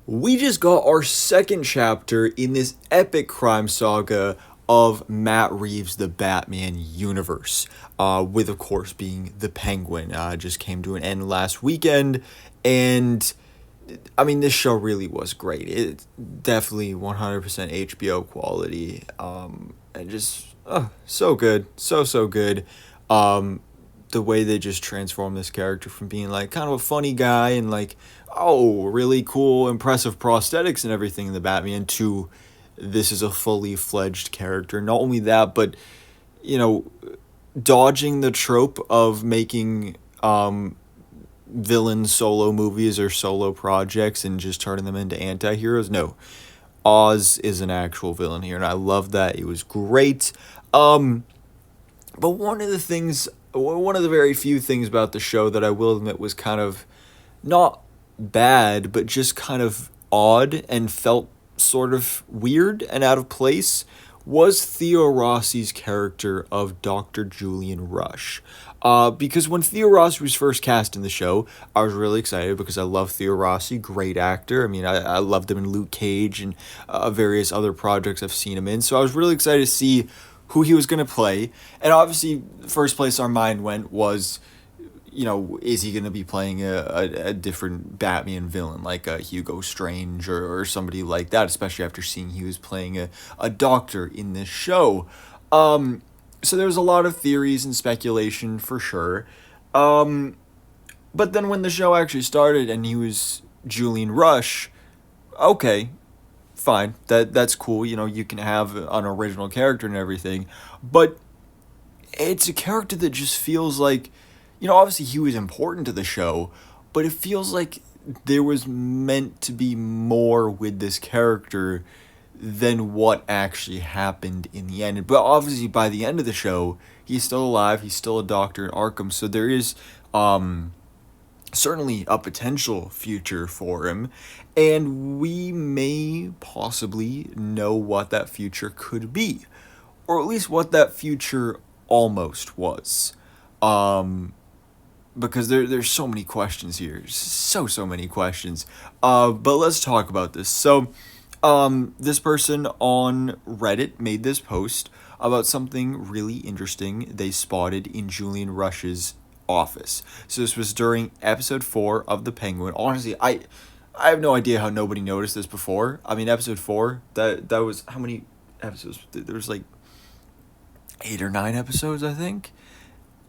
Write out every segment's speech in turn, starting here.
We just got our second chapter in this epic crime saga of Matt Reeves' The Batman universe, with, of course, being the Penguin. Just came to an end last weekend, and I mean, this show really was great. It's definitely 100% HBO quality, and just so good, so good. Um, the way they just transform this character from being like kind of a funny guy and like, oh, really cool, impressive prosthetics and everything in the Batman to this is a fully fledged character. Not only that, but you know, dodging the trope of making villain solo movies or solo projects and just turning them into anti-heroes. No, Oz is an actual villain here, and I love that. It was great. But one of the very few things about the show that I will admit was kind of not bad, but just kind of odd and felt sort of weird and out of place was Theo Rossi's character of Dr. Julian Rush. Because when Theo Rossi was first cast in the show, I was really excited because I love Theo Rossi, great actor. I mean, I loved him in Luke Cage and various other projects I've seen him in. So I was really excited to see who he was going to play. And obviously, the first place our mind went was, is he going to be playing a different Batman villain, like a Hugo Strange or somebody like that, especially after seeing he was playing a doctor in this show. So there was a lot of theories and speculation for sure. But then when the show actually started and he was Julian Rush, okay, fine, that's cool. You can have an original character and everything, but it's a character that just feels like, obviously he was important to the show, but it feels like there was meant to be more with this character than what actually happened in the end. But obviously by the end of the show, he's still alive, he's still a doctor in Arkham, so there is certainly a potential future for him, and we may possibly know what that future could be, or at least what that future almost was. Because there's so many questions here, so many questions. But let's talk about this. So, this person on Reddit made this post about something really interesting they spotted in Julian Rush's office. So this was during episode 4 of The Penguin. Honestly, I have no idea how nobody noticed this before. I mean, episode 4, that was, how many episodes? There was like 8 or 9 episodes, I think.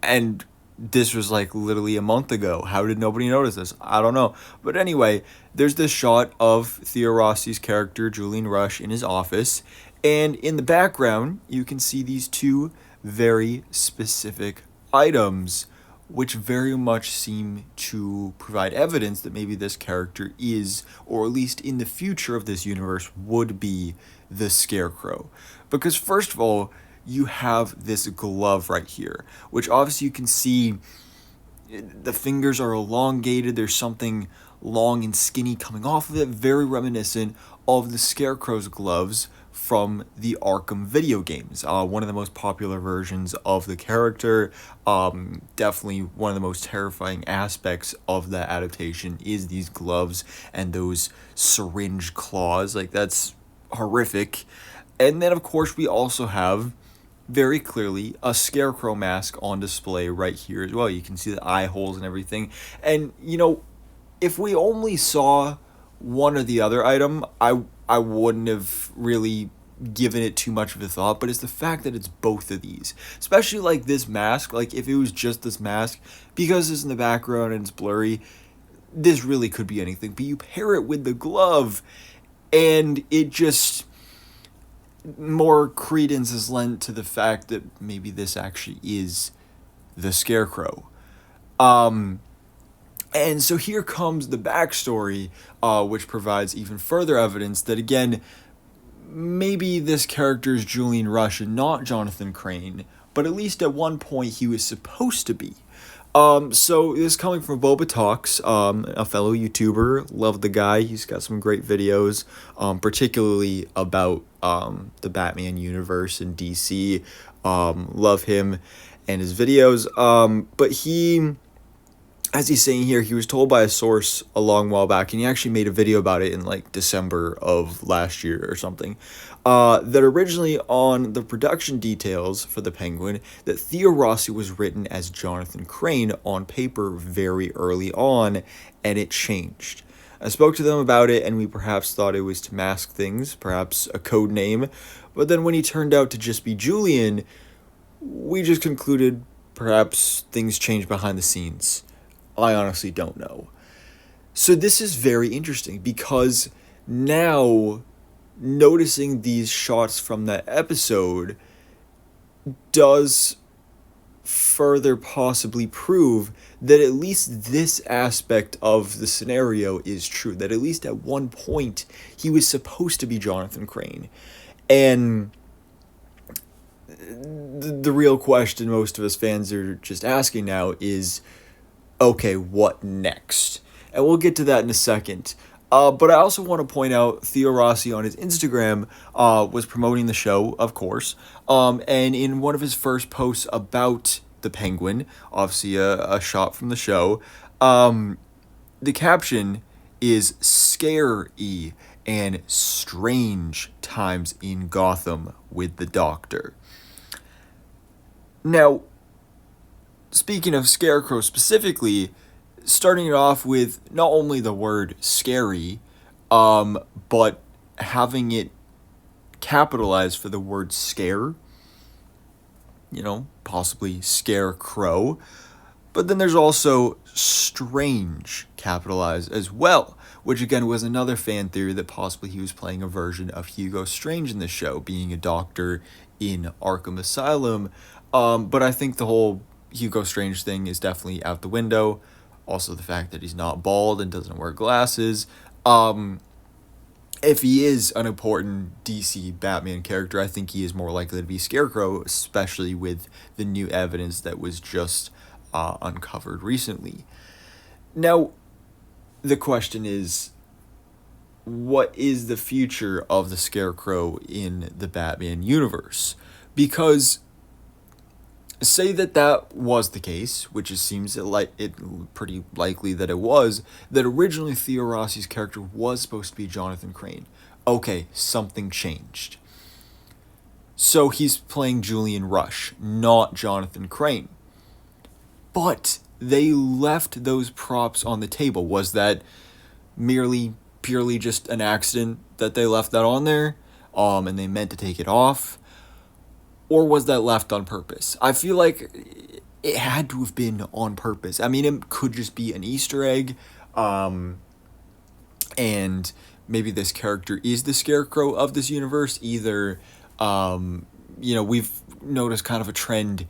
And this was like literally a month ago. How did nobody notice this? I don't know. But anyway, there's this shot of Theo Rossi's character, Julian Rush, in his office. And in the background, you can see these two very specific items, which very much seem to provide evidence that maybe this character is, or at least in the future of this universe, would be the Scarecrow. Because first of all, you have this glove right here, which obviously you can see the fingers are elongated. There's something long and skinny coming off of it, very reminiscent of the Scarecrow's gloves from the Arkham video games. One of the most popular versions of the character. Definitely one of the most terrifying aspects of that adaptation is these gloves and those syringe claws. Like, that's horrific. And then, of course, we also have very clearly a Scarecrow mask on display right here as well. You can see the eye holes and everything. And, if we only saw one or the other item, I wouldn't have really given it too much of a thought, but it's the fact that it's both of these. Especially like this mask, like if it was just this mask, because it's in the background and it's blurry, this really could be anything. But you pair it with the glove, and it just, more credence is lent to the fact that maybe this actually is the Scarecrow. And so here comes the backstory, which provides even further evidence that, again, maybe this character is Julian Rush and not Jonathan Crane, but at least at one point he was supposed to be. So this is coming from Boba Talks, a fellow YouTuber. Love the guy. He's got some great videos, particularly about the Batman universe and DC. Love him and his videos. But he as he's saying here, he was told by a source a long while back, and he actually made a video about it in like December of last year or something. That originally on the production details for the Penguin, that Theo Rossi was written as Jonathan Crane on paper very early on, and it changed. I spoke to them about it, and we perhaps thought it was to mask things, perhaps a code name. But then when he turned out to just be Julian, we just concluded perhaps things changed behind the scenes. I honestly don't know. So this is very interesting because now noticing these shots from that episode does further possibly prove that at least this aspect of the scenario is true. That at least at one point he was supposed to be Jonathan Crane. And the real question most of us fans are just asking now is, okay, what next? And we'll get to that in a second. But I also want to point out Theo Rossi on his Instagram was promoting the show, of course. And in one of his first posts about the Penguin, obviously a shot from the show, the caption is "scary" and "strange times in Gotham with the Doctor." Now, speaking of Scarecrow specifically, starting it off with not only the word scary, but having it capitalized for the word scare, possibly Scarecrow. But then there's also strange capitalized as well, which again was another fan theory that possibly he was playing a version of Hugo Strange in the show, being a doctor in Arkham Asylum. But I think the whole Hugo Strange thing is definitely out the window. Also, the fact that he's not bald and doesn't wear glasses. If he is an important DC Batman character, I think he is more likely to be Scarecrow, especially with the new evidence that was just uncovered recently. Now, the question is, what is the future of the Scarecrow in the Batman universe? Because say that was the case, which it seems pretty likely that it was, that originally Theo Rossi's character was supposed to be Jonathan Crane. Okay, something changed. So he's playing Julian Rush, not Jonathan Crane. But they left those props on the table. Was that purely just an accident that they left that on there, and they meant to take it off? Or was that left on purpose? I feel like it had to have been on purpose. I mean, it could just be an Easter egg, and maybe this character is the Scarecrow of this universe. Either, we've noticed kind of a trend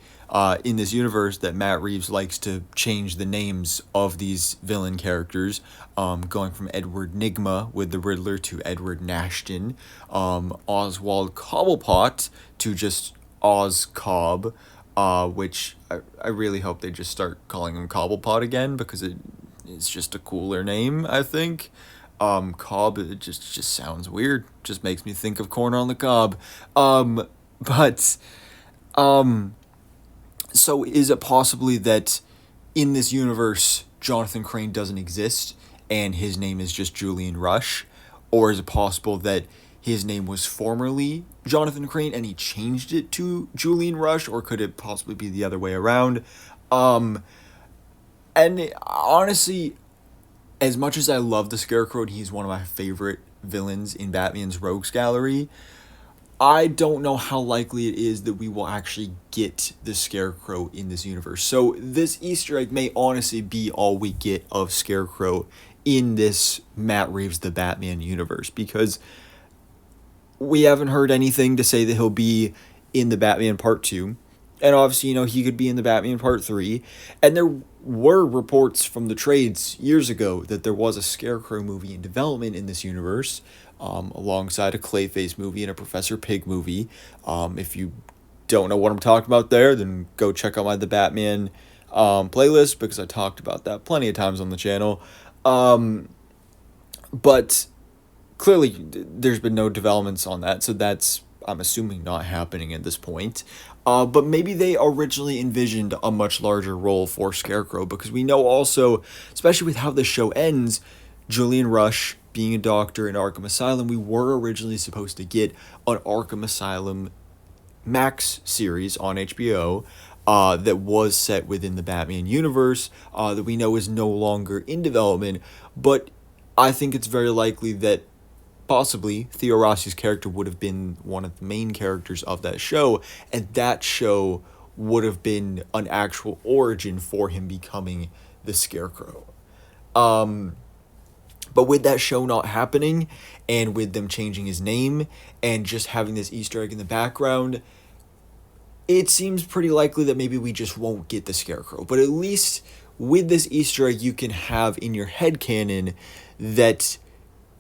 in this universe that Matt Reeves likes to change the names of these villain characters, going from Edward Nygma with the Riddler to Edward Nashton, Oswald Cobblepot to just Oz Cobb, which I really hope they just start calling him Cobblepot again, because it's just a cooler name, I think. Cobb, it just sounds weird. Just makes me think of corn on the cob. So is it possibly that in this universe, Jonathan Crane doesn't exist and his name is just Julian Rush? Or is it possible that his name was formerly Jonathan Crane and he changed it to Julian Rush? Or could it possibly be the other way around? And honestly, as much as I love the Scarecrow and he's one of my favorite villains in Batman's Rogues Gallery, I don't know how likely it is that we will actually get the Scarecrow in this universe. So this Easter egg may honestly be all we get of Scarecrow in this Matt Reeves The Batman universe, because we haven't heard anything to say that he'll be in the Batman Part 2. And obviously, he could be in the Batman Part 3. And there were reports from the trades years ago that there was a Scarecrow movie in development in this universe, alongside a Clayface movie and a Professor Pig movie. If you don't know what I'm talking about there, then go check out my The Batman playlist, because I talked about that plenty of times on the channel. But clearly, there's been no developments on that, so that's I'm assuming not happening at this point. But maybe they originally envisioned a much larger role for Scarecrow, because we know also, especially with how the show ends, Julian Rush being a doctor in Arkham Asylum, we were originally supposed to get an Arkham Asylum Max series on HBO that was set within the Batman universe that we know is no longer in development, but I think it's very likely that possibly Theo Rossi's character would have been one of the main characters of that show, and that show would have been an actual origin for him becoming the Scarecrow. But with that show not happening, and with them changing his name, and just having this Easter egg in the background, it seems pretty likely that maybe we just won't get the Scarecrow. But at least with this Easter egg, you can have in your headcanon that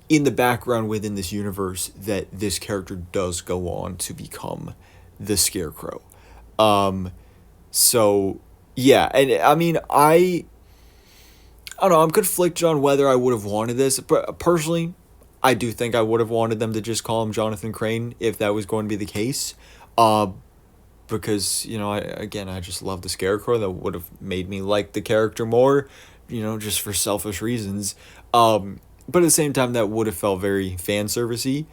in the background within this universe that this character does go on to become the Scarecrow. So yeah, and I mean, I don't know, I'm conflicted on whether I would have wanted this, but personally, I do think I would have wanted them to just call him Jonathan Crane if that was going to be the case. Because, I just love the Scarecrow. That would have made me like the character more, just for selfish reasons. But at the same time, that would have felt very fan servicey.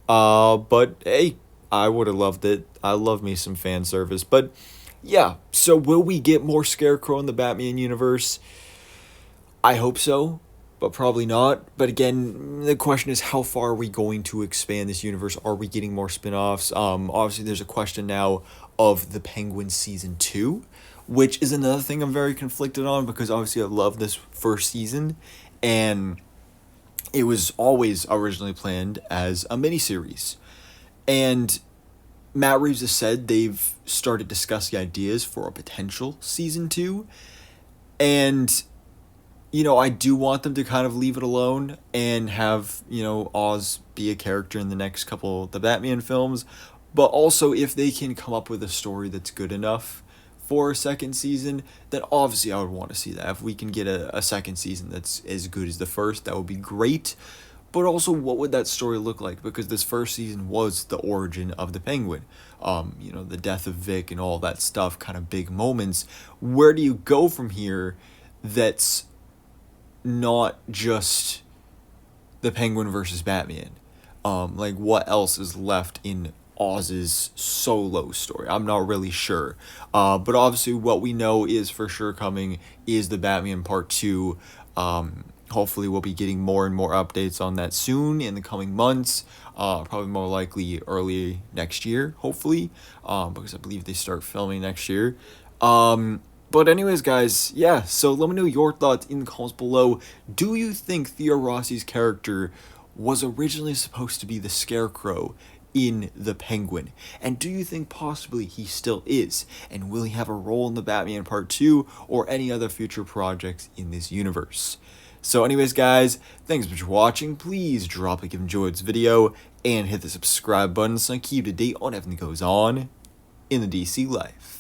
But hey, I would have loved it. I love me some fan service. But yeah, so will we get more Scarecrow in the Batman universe? I hope so, but probably not. But again, the question is, how far are we going to expand this universe? Are we getting more spin-offs? Obviously, there's a question now of the Penguin Season 2, which is another thing I'm very conflicted on, because obviously I love this first season, and it was always originally planned as a miniseries. And Matt Reeves has said they've started discussing ideas for a potential Season 2, and I do want them to kind of leave it alone and have, Oz be a character in the next couple of the Batman films. But also, if they can come up with a story that's good enough for a second season, then obviously I would want to see that. If we can get a second season that's as good as the first, that would be great. But also, what would that story look like? Because this first season was the origin of the Penguin. The death of Vic and all that stuff, kind of big moments. Where do you go from here that's not just the Penguin versus Batman? What else is left in Oz's solo story? I'm not really sure. But obviously what we know is for sure coming is the Batman Part 2. Hopefully we'll be getting more and more updates on that soon in the coming months. Probably more likely early next year, hopefully. Because I believe they start filming next year. But anyways, guys, yeah, so let me know your thoughts in the comments below. Do you think Theo Rossi's character was originally supposed to be the Scarecrow in the Penguin? And do you think possibly he still is? And will he have a role in the Batman Part 2 or any other future projects in this universe? So anyways, guys, thanks for watching. Please drop a like if you enjoyed this video and hit the subscribe button so I keep up to date on everything that goes on in the DC life.